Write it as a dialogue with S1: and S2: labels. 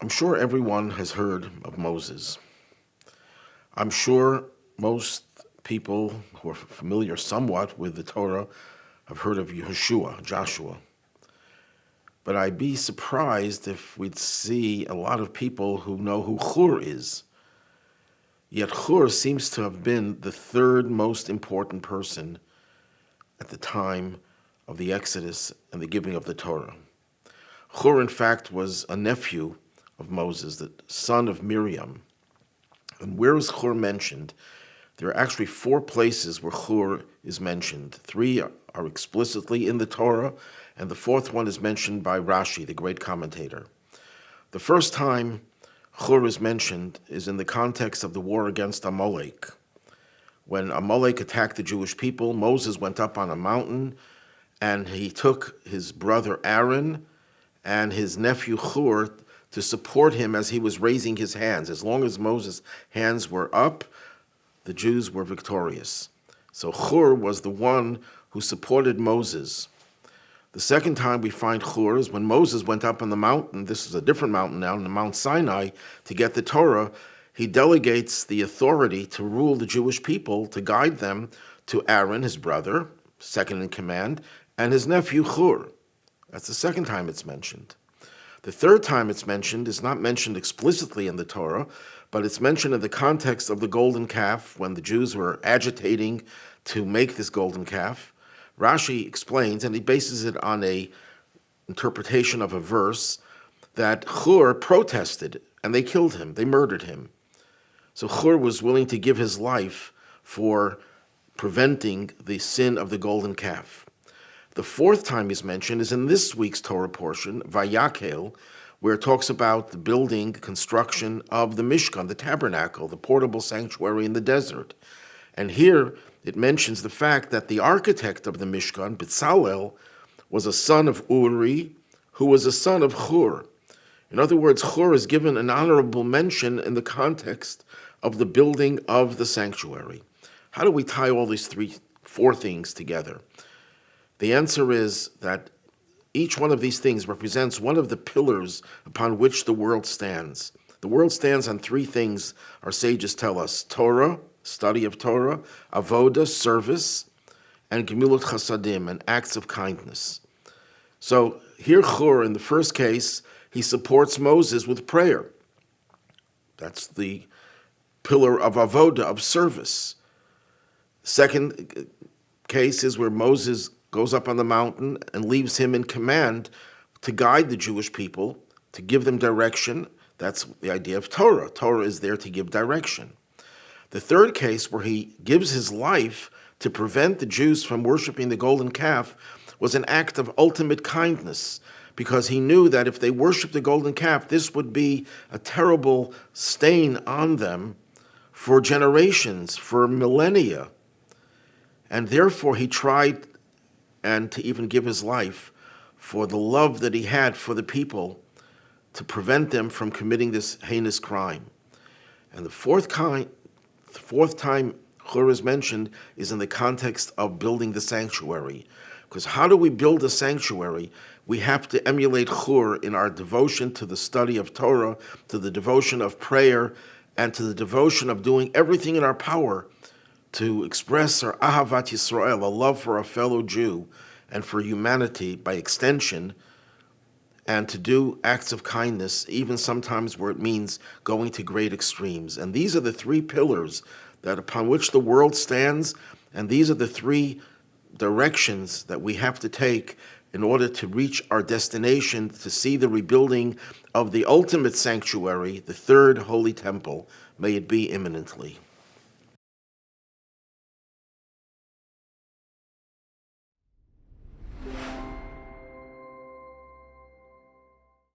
S1: I'm sure everyone has heard of Moses. I'm sure most people who are familiar somewhat with the Torah have heard of Yehoshua, Joshua. But I'd be surprised if we'd see a lot of people who know who Chur is. Yet Chur seems to have been the third most important person at the time of the Exodus and the giving of the Torah. Chur, in fact, was a nephew of Moses, the son of Miriam. And where is Chur mentioned? There are actually 4 places where Chur is mentioned. 3 are explicitly in the Torah, and the 4th one is mentioned by Rashi, the great commentator. The first time Chur is mentioned is in the context of the war against Amalek. When Amalek attacked the Jewish people, Moses went up on a mountain, and he took his brother Aaron and his nephew Chur to support him as he was raising his hands. As long as Moses' hands were up, the Jews were victorious. So Chur was the one who supported Moses. The second time we find Chur is when Moses went up on the mountain. This is a different mountain now, on Mount Sinai, to get the Torah. He delegates the authority to rule the Jewish people, to guide them to Aaron, his brother, second in command, and his nephew Chur. That's the second time it's mentioned. The third time it's mentioned is not mentioned explicitly in the Torah, but it's mentioned in the context of the golden calf when the Jews were agitating to make this golden calf. Rashi explains, and he bases it on a interpretation of a verse, that Chur protested and they killed him, they murdered him. So Chur was willing to give his life for preventing the sin of the golden calf. The 4th time he's mentioned is in this week's Torah portion, Vayakhel, where it talks about the building, construction of the Mishkan, the tabernacle, the portable sanctuary in the desert. And here it mentions the fact that the architect of the Mishkan, Bezalel, was a son of Uri, who was a son of Chur. In other words, Chur is given an honorable mention in the context of the building of the sanctuary. How do we tie all these 4 things together? The answer is that each one of these things represents one of the pillars upon which the world stands. The world stands on 3 things our sages tell us: Torah, study of Torah, avoda, service, and gemilut chasadim, and acts of kindness. So here Chur, in the first case, he supports Moses with prayer. That's the pillar of avoda, of service. Second case is where Moses goes up on the mountain and leaves him in command to guide the Jewish people, to give them direction. That's the idea of Torah. Torah is there to give direction. The third case, where he gives his life to prevent the Jews from worshiping the golden calf, was an act of ultimate kindness, because he knew that if they worshiped the golden calf, this would be a terrible stain on them for generations, for millennia. And therefore he tried and to even give his life for the love that he had for the people, to prevent them from committing this heinous crime. And the fourth time Chur is mentioned is in the context of building the sanctuary. Because how do we build a sanctuary? We have to emulate Chur in our devotion to the study of Torah, to the devotion of prayer, and to the devotion of doing everything in our power to express our Ahavat Yisrael, a love for a fellow Jew and for humanity by extension, and to do acts of kindness, even sometimes where it means going to great extremes. And these are the 3 pillars that upon which the world stands, and these are the 3 directions that we have to take in order to reach our destination, to see the rebuilding of the ultimate sanctuary, the 3rd holy temple. May it be imminently.